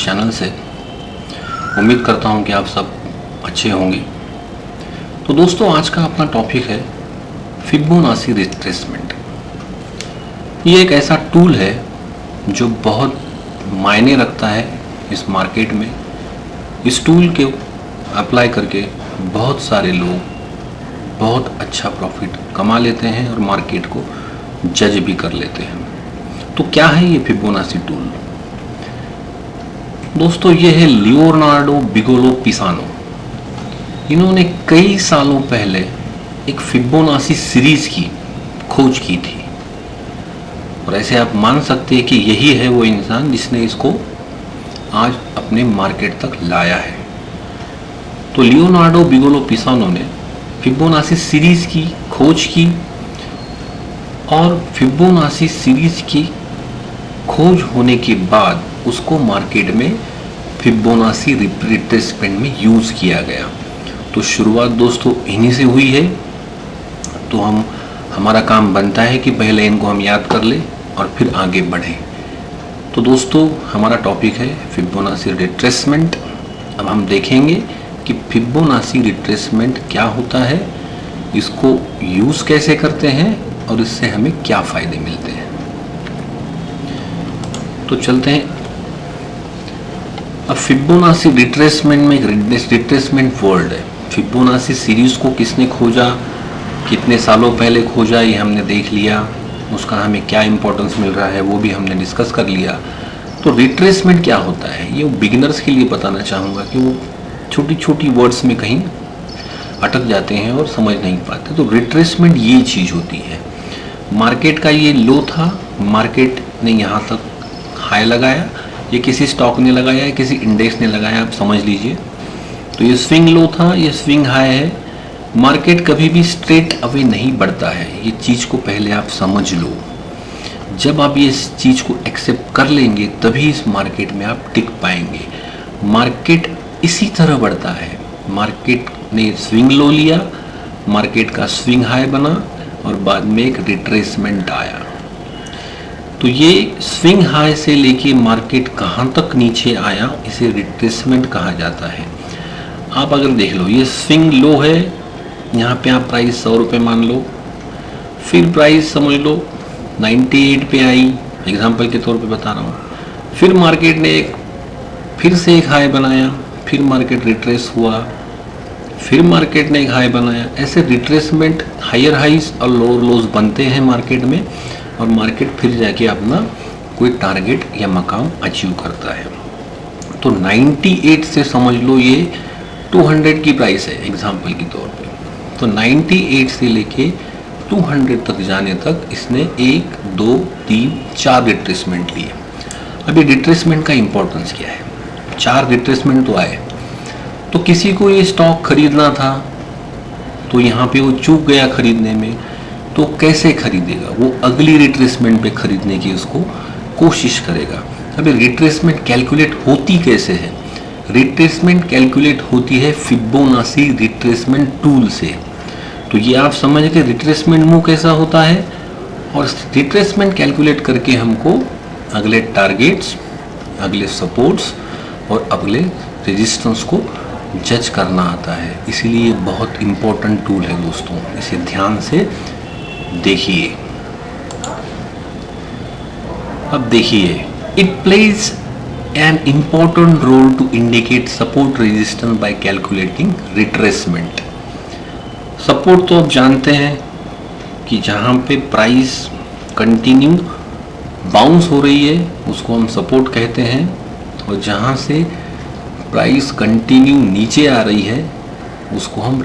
Channel से। उम्मीद करता हूं कि आप सब अच्छे होंगे। तो दोस्तों, आज का अपना टॉपिक है फिबोनाची रिट्रेसमेंट। ये एक ऐसा टूल है जो बहुत मायने रखता है इस मार्केट में। इस टूल के अप्लाई करके बहुत सारे लोग बहुत अच्छा प्रॉफिट कमा लेते हैं और मार्केट को जज भी कर लेते हैं। तो क्या है ये फिबोनाची टूल? दोस्तों, ये है लियोनार्डो बिगेलो पिसानो। इन्होंने कई सालों पहले एक फिबोनाची सीरीज की खोज की थी और ऐसे आप मान सकते हैं कि यही है वो इंसान जिसने इसको आज अपने मार्केट तक लाया है। तो लियोनार्डो बिगेलो पिसानो ने फिबोनाची सीरीज की खोज की और फिबोनाची सीरीज की खोज होने के बाद उसको मार्केट में फिबोनाची रिट्रेसमेंट में यूज किया गया। तो शुरुआत दोस्तों इन्हीं से हुई है। तो हमारा काम बनता है कि पहले इनको हम याद कर ले और फिर आगे बढ़ें। तो दोस्तों, हमारा टॉपिक है फिबोनाची रिट्रेसमेंट। अब हम देखेंगे कि फिबोनाची रिट्रेसमेंट क्या होता है, इसको यूज कैसे करते हैं और इससे हमें क्या फायदे मिलते हैं। तो चलते हैं। अब फिबोनाची रिट्रेसमेंट में एक रिट्रेसमेंट वर्ड है। फिबोनाची सीरीज को किसने खोजा, कितने सालों पहले खोजा, ये हमने देख लिया। उसका हमें क्या इंपॉर्टेंस मिल रहा है वो भी हमने डिस्कस कर लिया। तो रिट्रेसमेंट क्या होता है, ये बिगिनर्स के लिए बताना चाहूँगा कि वो छोटी छोटी वर्ड्स में कहीं अटक जाते हैं और समझ नहीं पाते। तो रिट्रेसमेंट ये चीज़ होती है, मार्केट का ये लो था, मार्केट ने यहाँ तक हाई लगाया, ये किसी स्टॉक ने लगाया, किसी इंडेक्स ने लगाया, आप समझ लीजिए। तो ये स्विंग लो था, ये स्विंग हाई है। मार्केट कभी भी स्ट्रेट अवे नहीं बढ़ता है, ये चीज़ को पहले आप समझ लो। जब आप ये इस चीज़ को एक्सेप्ट कर लेंगे तभी इस मार्केट में आप टिक पाएंगे। मार्केट इसी तरह बढ़ता है। मार्केट ने स्विंग लो लिया, मार्केट का स्विंग हाई बना और बाद में एक रिट्रेसमेंट आया। तो ये स्विंग हाई से लेके मार्केट कहाँ तक नीचे आया, इसे रिट्रेसमेंट कहा जाता है। आप अगर देख लो, ये स्विंग लो है, यहाँ पे आप प्राइस 100 रुपये मान लो, फिर प्राइस समझ लो 98 पे आई, एग्जांपल के तौर पे बता रहा हूँ। फिर मार्केट ने फिर से एक हाई बनाया, फिर मार्केट रिट्रेस हुआ, फिर मार्केट ने एक हाई बनाया। ऐसे रिट्रेसमेंट हायर हाइज और लोअर लोज बनते हैं मार्केट में और मार्केट फिर जाके अपना कोई टारगेट या मकाम अचीव करता है। तो 98 से समझ लो ये 200 की प्राइस है एग्जांपल के तौर पे। तो 98 से लेके 200 तक जाने तक इसने 1, 2, 3, 4 रिट्रेसमेंट लिए। अभी रिट्रेसमेंट का इंपॉर्टेंस क्या है? 4 रिट्रेसमेंट तो आए। तो किसी को ये स्टॉक खरीदना था तो यहाँ पे वो चूक गया खरीदने में, तो कैसे खरीदेगा? वो अगली रिट्रेसमेंट पे खरीदने की उसको कोशिश करेगा। अभी रिट्रेसमेंट कैलकुलेट होती कैसे है? रिट्रेसमेंट कैलकुलेट होती है फिबोनाची रिट्रेसमेंट टूल से। तो ये आप समझ के रिट्रेसमेंट मूव कैसा होता है और रिट्रेसमेंट कैलकुलेट करके हमको अगले टारगेट्स, अगले सपोर्ट्स और अगले रेजिस्टेंस को जज करना आता है। इसीलिए बहुत इम्पोर्टेंट टूल है दोस्तों, इसे ध्यान से देखिए। अब देखिए, it plays an important role to indicate support resistance by calculating retracement. Support तो आप जानते हैं कि जहाँ पे प्राइस कंटिन्यू बाउंस हो रही है उसको हम सपोर्ट कहते हैं, और जहाँ से प्राइस कंटिन्यू नीचे आ रही है उसको हम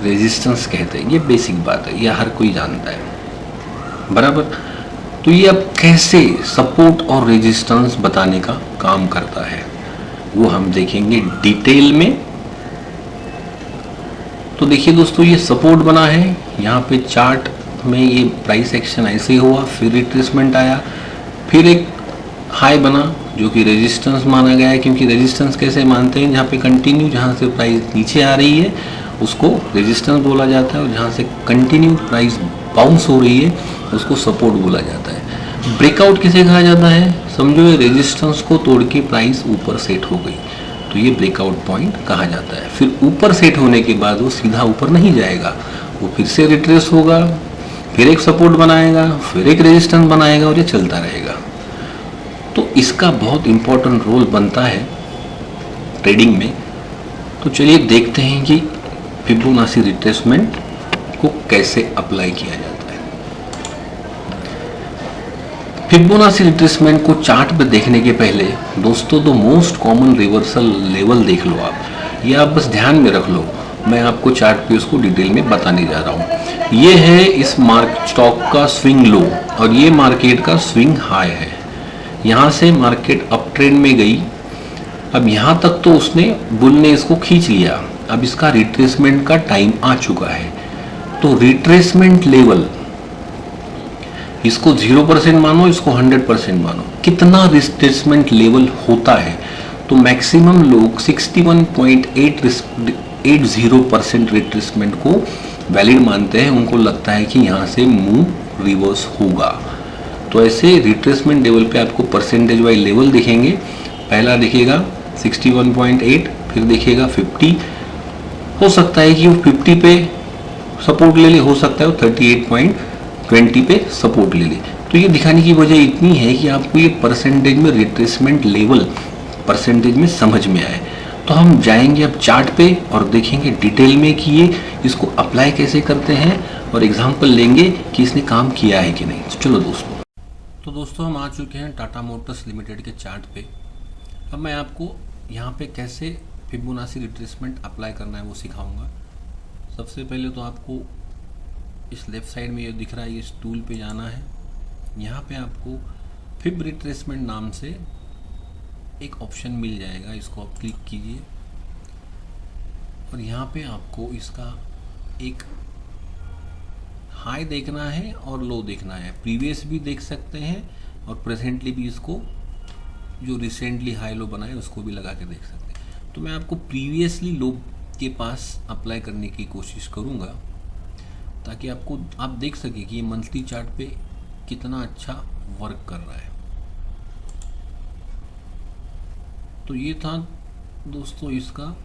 रेजिस्टेंस कहते हैं। ये बेसिक बात है, ये हर कोई जानता है, बराबर। तो ये अब कैसे सपोर्ट और रेजिस्टेंस बताने का काम करता है वो हम देखेंगे डिटेल में। तो देखिए दोस्तों, ये सपोर्ट बना है, यहाँ पे चार्ट में ये प्राइस एक्शन ऐसे ही हुआ, फिर रिट्रेसमेंट आया, फिर एक हाई बना जो कि रेजिस्टेंस माना गया है। क्योंकि रेजिस्टेंस कैसे मानते हैं? जहाँ पे कंटिन्यू, जहाँ से प्राइस नीचे आ रही है उसको रेजिस्टेंस बोला जाता है, और जहाँ से कंटिन्यू प्राइस बाउंस हो रही है उसको सपोर्ट बोला जाता है। ब्रेकआउट किसे कहा जाता है? समझो ये रेजिस्टेंस को तोड़ के प्राइस ऊपर सेट हो गई, तो ये ब्रेकआउट पॉइंट कहा जाता है। फिर ऊपर सेट होने के बाद वो सीधा ऊपर नहीं जाएगा, वो फिर से रिट्रेस होगा, फिर एक सपोर्ट बनाएगा, फिर एक रेजिस्टेंस बनाएगा और ये चलता रहेगा। तो इसका बहुत इंपॉर्टेंट रोल बनता है ट्रेडिंग में। तो चलिए देखते हैं कि फिबोनाची रिट्रेसमेंट को कैसे अप्लाई किया जाता है। फिबोनाची रिट्रेसमेंट को चार्ट पे देखने के पहले दोस्तों तो मोस्ट कॉमन रिवर्सल लेवल देख लो आप, ये आप बस ध्यान में रख लो। मैं आपको चार्ट पे उसको डिटेल में बताने जा रहा हूँ। ये है इस स्टॉक का स्विंग लो और ये मार्केट का स्विंग हाई है। यहाँ से मार्केट अप ट्रेंड में गई, अब यहाँ तक तो उसने बुल ने इसको खींच लिया, अब इसका रिट्रेसमेंट का टाइम आ चुका है। तो रिट्रेसमेंट लेवल इसको 0% मानो, इसको 100% मानो, कितना रिट्रेसमेंट लेवल होता है? तो मैक्सिमम लोग 61.80% रिट्रेसमेंट को वैलिड मानते हैं। उनको लगता है कि यहाँ से मूव रिवर्स होगा। तो ऐसे रिट्रेसमेंट लेवल पे आपको परसेंटेज वाइज लेवल दिखेंगे। पहला दिखेगा 61.8, फिर दिखेगा 50, हो सकता है कि वो 50 पे सपोर्ट ले ले, हो सकता है वो 38.20 पे सपोर्ट ले ले। तो ये दिखाने की वजह इतनी है कि आपको ये परसेंटेज में रिट्रेसमेंट लेवल परसेंटेज में समझ में आए। तो हम जाएंगे अब चार्ट पे और देखेंगे डिटेल में कि ये इसको अप्लाई कैसे करते हैं और एग्जांपल लेंगे कि इसने काम किया है कि नहीं। तो चलो दोस्तों हम आ चुके हैं टाटा मोटर्स लिमिटेड के चार्ट पे। अब मैं आपको यहाँ पे कैसे फिबोनाची रिट्रेसमेंट अप्लाई करना है वो सिखाऊंगा। सबसे पहले तो आपको इस लेफ़्ट साइड में ये दिख रहा है, इस टूल पे जाना है। यहाँ पे आपको फिब रिट्रेसमेंट नाम से एक ऑप्शन मिल जाएगा, इसको आप क्लिक कीजिए और यहाँ पे आपको इसका एक हाई देखना है और लो देखना है। प्रीवियस भी देख सकते हैं और प्रेजेंटली भी इसको जो रिसेंटली हाई लो बना है उसको भी लगा के देख सकते हैं। तो मैं आपको प्रीवियसली लो के पास अप्लाई करने की कोशिश करूँगा ताकि आप देख सके कि ये मंथली चार्ट पे कितना अच्छा वर्क कर रहा है। तो ये था दोस्तों इसका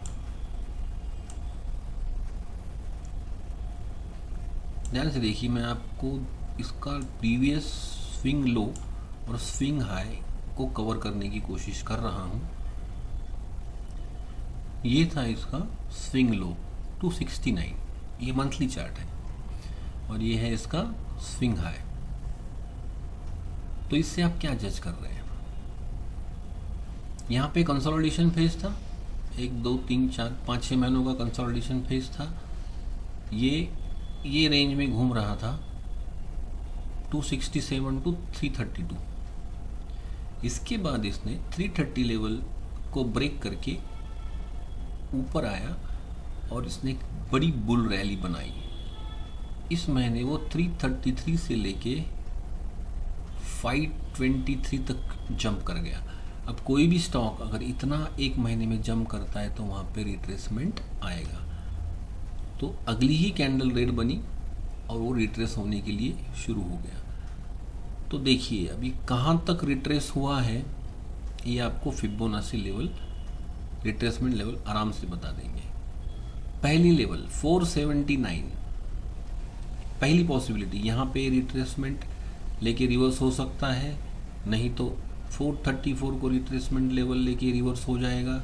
ध्यान से देखिए, मैं आपको इसका प्रीवियस स्विंग लो और स्विंग हाई को कवर करने की कोशिश कर रहा हूं। ये था इसका स्विंग लो 269, ये मंथली चार्ट है, और ये है इसका स्विंग हाई। तो इससे आप क्या जज कर रहे हैं? यहाँ पे कंसोलिडेशन फेज था, 1 2 3 4 5 6 महीनों का कंसोलिडेशन फेज था। ये रेंज में घूम रहा था 267 टू 332। इसके बाद इसने 330 लेवल को ब्रेक करके ऊपर आया और इसने एक बड़ी बुल रैली बनाई। इस महीने वो 333 से लेके 523 तक जंप कर गया। अब कोई भी स्टॉक अगर इतना एक महीने में जंप करता है तो वहाँ पे रिट्रेसमेंट आएगा। तो अगली ही कैंडल रेड बनी और वो रिट्रेस होने के लिए शुरू हो गया। तो देखिए अभी कहाँ तक रिट्रेस हुआ है ये आपको फिबोनाची लेवल रिट्रेसमेंट लेवल आराम से बता देंगे। पहली लेवल 479, पहली पॉसिबिलिटी, यहाँ पे रिट्रेसमेंट लेके रिवर्स हो सकता है, नहीं तो 434 को रिट्रेसमेंट लेवल लेके रिवर्स हो जाएगा,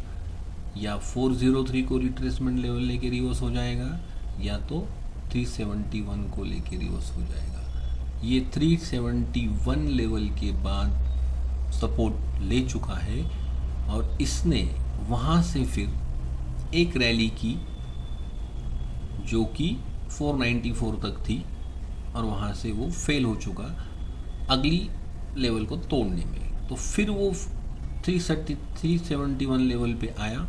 या 403 को रिट्रेसमेंट लेवल लेके रिवर्स हो जाएगा, या तो 371 को लेके रिवर्स हो जाएगा। ये 371 लेवल के बाद सपोर्ट ले चुका है और इसने वहाँ से फिर एक रैली की जो कि 494 तक थी और वहाँ से वो फेल हो चुका अगली लेवल को तोड़ने में। तो फिर वो 371 लेवल पे आया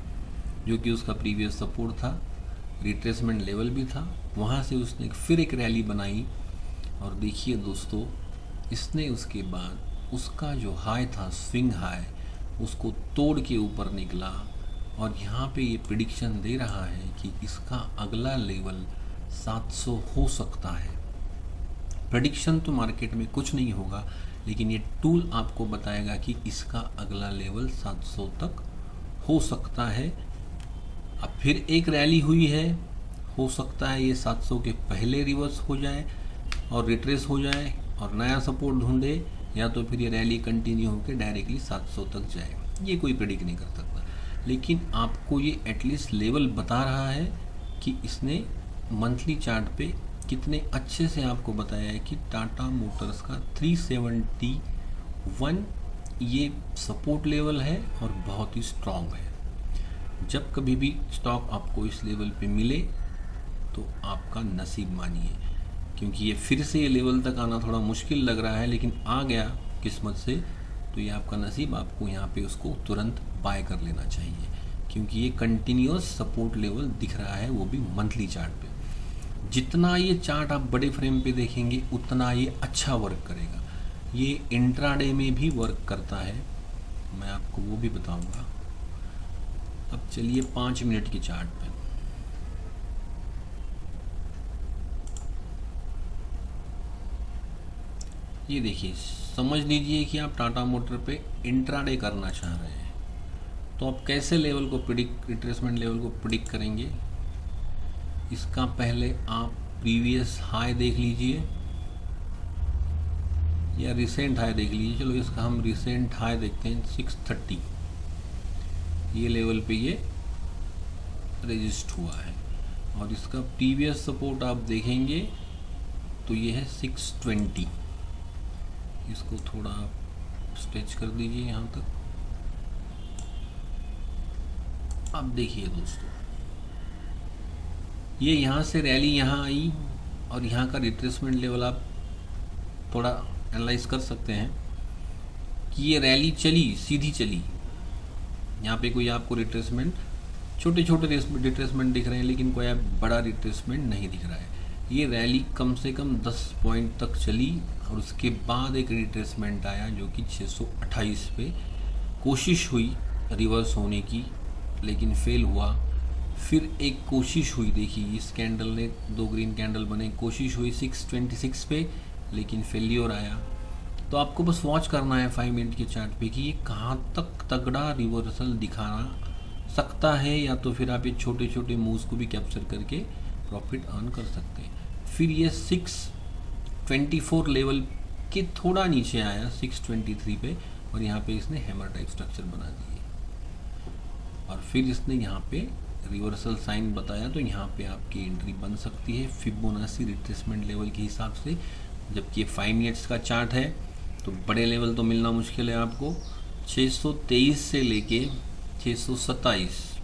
जो कि उसका प्रीवियस सपोर्ट था, रिट्रेसमेंट लेवल भी था। वहाँ से उसने फिर एक रैली बनाई और देखिए दोस्तों, इसने उसके बाद उसका जो हाई था स्विंग हाई उसको तोड़ के ऊपर निकला और यहाँ पे ये प्रिडिक्शन दे रहा है कि इसका अगला लेवल 700 हो सकता है। प्रेडिक्शन तो मार्केट में कुछ नहीं होगा, लेकिन ये टूल आपको बताएगा कि इसका अगला लेवल 700 तक हो सकता है। अब फिर एक रैली हुई है, हो सकता है ये 700 के पहले रिवर्स हो जाए और रिट्रेस हो जाए और नया सपोर्ट ढूंढे, या तो फिर ये रैली कंटिन्यू होकर डायरेक्टली 700 तक जाए। ये कोई प्रेडिक्ट नहीं कर सकता, लेकिन आपको ये एटलीस्ट लेवल बता रहा है कि इसने मंथली चार्ट पे कितने अच्छे से आपको बताया है कि टाटा मोटर्स का 371 ये सपोर्ट लेवल है और बहुत ही स्ट्रॉन्ग है। जब कभी भी स्टॉक आपको इस लेवल पे मिले तो आपका नसीब मानिए, क्योंकि ये फिर से ये लेवल तक आना थोड़ा मुश्किल लग रहा है, लेकिन आ गया किस्मत से तो ये आपका नसीब। आपको यहाँ पे उसको तुरंत बाय कर लेना चाहिए, क्योंकि ये कंटिन्यूअस सपोर्ट लेवल दिख रहा है, वो भी मंथली चार्ट पे। जितना ये चार्ट आप बड़े फ्रेम पे देखेंगे उतना ये अच्छा वर्क करेगा। ये इंट्राडे में भी वर्क करता है, मैं आपको वो भी बताऊंगा। अब चलिए 5 मिनट की चार्ट पे। ये देखिए, समझ लीजिए कि आप टाटा मोटर पे इंट्राडे करना चाह रहे हैं, तो आप कैसे लेवल को रिट्रेसमेंट लेवल को प्रिडिक्ट करेंगे। इसका पहले आप प्रीवियस हाई देख लीजिए या रिसेंट हाई देख लीजिए। चलो इसका हम रिसेंट हाई देखते हैं, 630 ये लेवल पे ये रजिस्ट हुआ है, और इसका प्रीवियस सपोर्ट आप देखेंगे तो ये है 620। इसको थोड़ा स्ट्रेच कर दीजिए यहाँ तक। अब देखिए दोस्तों, ये यहाँ से रैली यहाँ आई और यहाँ का रिट्रेसमेंट लेवल आप थोड़ा एनालाइज कर सकते हैं कि ये रैली चली, सीधी चली। यहाँ पे कोई आपको रिट्रेसमेंट, छोटे छोटे रिट्रेसमेंट दिख रहे हैं, लेकिन कोई बड़ा रिट्रेसमेंट नहीं दिख रहा है। ये रैली कम से कम 10 पॉइंट तक चली और उसके बाद एक रिट्रेसमेंट आया जो कि 628 पे कोशिश हुई रिवर्स होने की, लेकिन फेल हुआ। फिर एक कोशिश हुई, देखिए इस कैंडल ने 2 ग्रीन कैंडल बने, कोशिश हुई 626 पे, लेकिन फेलियर आया। तो आपको बस वॉच करना है 5 मिनट के चार्ट पे कि ये कहाँ तक तगड़ा रिवर्सल दिखा सकता है, या तो फिर आप ये छोटे छोटे मूव्स को भी कैप्चर करके प्रॉफिट अर्न कर सकते हैं। फिर ये 624 लेवल के थोड़ा नीचे आया 623 पे, और यहाँ पे इसने हैमर टाइप स्ट्रक्चर बना दिए, और फिर इसने यहाँ पे रिवर्सल साइन बताया, तो यहाँ पे आपकी एंट्री बन सकती है फिबोनाची रिट्रेसमेंट लेवल के हिसाब से। जबकि 5 मिनट्स का चार्ट है तो बड़े लेवल तो मिलना मुश्किल है आपको। 623 से लेके 627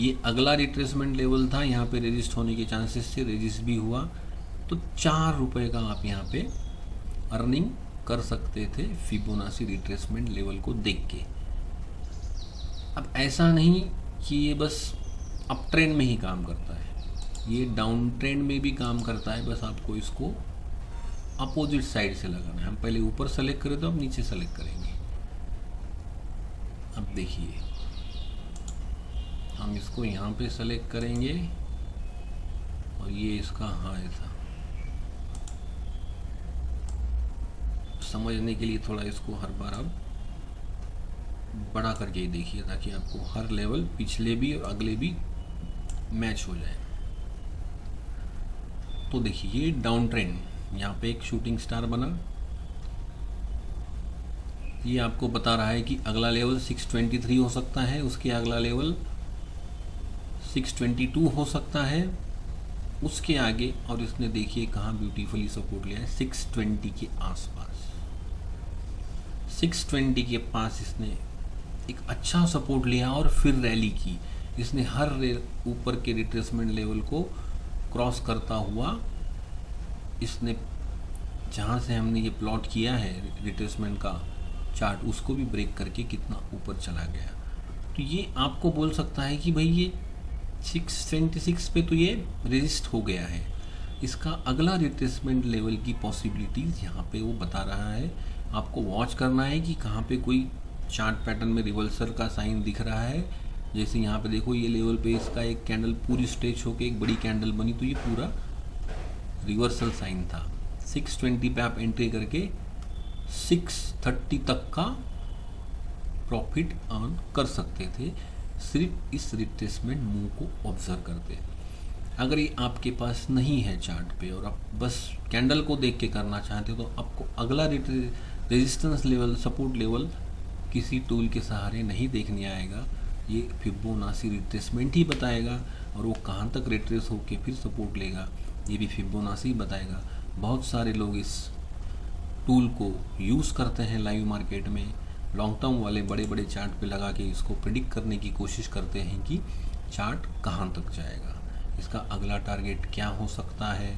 ये अगला रिट्रेसमेंट लेवल था, यहाँ पे रेजिस्ट होने के चांसेस थे, रेजिस्ट भी हुआ, तो 4 रुपये का आप यहाँ पे अर्निंग कर सकते थे फिबोनाची रिट्रेसमेंट लेवल को देख के। अब ऐसा नहीं कि ये बस अप ट्रेंड में ही काम करता है, ये डाउन ट्रेंड में भी काम करता है, बस आपको इसको अपोजिट साइड से लगाना है। हम पहले ऊपर सेलेक्ट करें तो अब नीचे सेलेक्ट करेंगे। अब देखिए हम इसको यहाँ पे सेलेक्ट करेंगे और ये इसका हाई था। समझने के लिए थोड़ा इसको हर बार आप बड़ा करके ही देखिए, ताकि आपको हर लेवल पिछले भी और अगले भी मैच हो जाए। तो देखिए ये डाउन ट्रेंड, यहाँ पे एक शूटिंग स्टार बना, ये आपको बता रहा है कि अगला लेवल 623 हो सकता है, उसके अगला लेवल 622 हो सकता है, उसके आगे, और इसने देखिए कहाँ ब्यूटीफुली सपोर्ट लिया है 620 के आसपास। 620 के पास इसने एक अच्छा सपोर्ट लिया और फिर रैली की। इसने हर ऊपर के रिट्रेसमेंट लेवल को क्रॉस करता हुआ, इसने जहाँ से हमने ये प्लॉट किया है रिट्रेसमेंट का चार्ट, उसको भी ब्रेक करके कितना ऊपर चला गया। तो ये आपको बोल सकता है कि भाई ये 626 पे तो ये रेजिस्ट हो गया है, इसका अगला रिट्रेसमेंट लेवल की पॉसिबिलिटीज़ यहाँ पे वो बता रहा है। आपको वॉच करना है कि कहाँ पे कोई चार्ट पैटर्न में रिवर्सल का साइन दिख रहा है। जैसे यहाँ पे देखो ये लेवल पे इसका एक कैंडल पूरी स्ट्रेच होके एक बड़ी कैंडल बनी, तो ये पूरा रिवर्सल साइन था। 620 पे आप एंट्री करके 630 तक का प्रॉफिट अर्न कर सकते थे, सिर्फ इस रिट्रेसमेंट मूव को ऑब्जर्व करते। अगर ये आपके पास नहीं है चार्ट पे और आप बस कैंडल को देख के करना चाहते हो, तो आपको अगला रेजिस्टेंस लेवल, सपोर्ट लेवल किसी टूल के सहारे नहीं देखने आएगा। ये फिबोनाची रिट्रेसमेंट ही बताएगा, और वो कहाँ तक रिट्रेस होके फिर सपोर्ट लेगा ये भी फिबोनाची बताएगा। बहुत सारे लोग इस टूल को यूज़ करते हैं लाइव मार्केट में, लॉन्ग टर्म वाले बड़े बड़े चार्ट पे लगा के इसको प्रिडिक्ट करने की कोशिश करते हैं कि चार्ट कहाँ तक जाएगा, इसका अगला टारगेट क्या हो सकता है,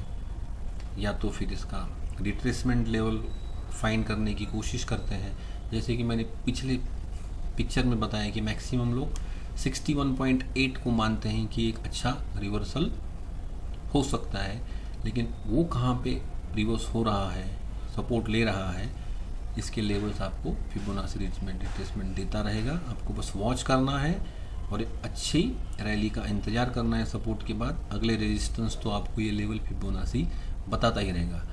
या तो फिर इसका रिट्रेसमेंट लेवल फाइंड करने की कोशिश करते हैं। जैसे कि मैंने पिछले पिक्चर में बताया कि मैक्सिमम लोग 61.8 को मानते हैं कि एक अच्छा रिवर्सल हो सकता है, लेकिन वो कहाँ पे रिवर्स हो रहा है, सपोर्ट ले रहा है, इसके लेवल्स आपको फिबोनाची रिट्रेसमेंट देता रहेगा। आपको बस वॉच करना है और एक अच्छी रैली का इंतज़ार करना है सपोर्ट के बाद। अगले रेजिस्टेंस तो आपको ये लेवल फिबोनाची बताता ही रहेगा।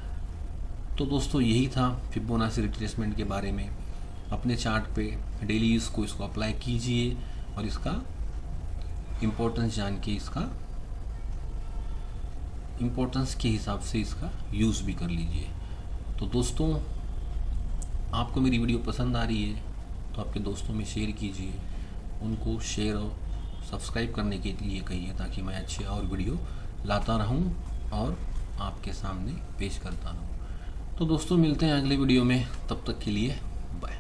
तो दोस्तों यही था फिबोनाची रिट्रेसमेंट के बारे में। अपने चार्ट पे डेली इसको अप्लाई कीजिए और इसका इम्पोर्टेंस जान के इसका इम्पोर्टेंस के हिसाब से इसका यूज़ भी कर लीजिए। तो दोस्तों आपको मेरी वीडियो पसंद आ रही है तो आपके दोस्तों में शेयर कीजिए, उनको शेयर और सब्सक्राइब करने के लिए कहिए, ताकि मैं अच्छे और वीडियो लाता रहूं और आपके सामने पेश करता रहूं। तो दोस्तों मिलते हैं अगले वीडियो में, तब तक के लिए बाय।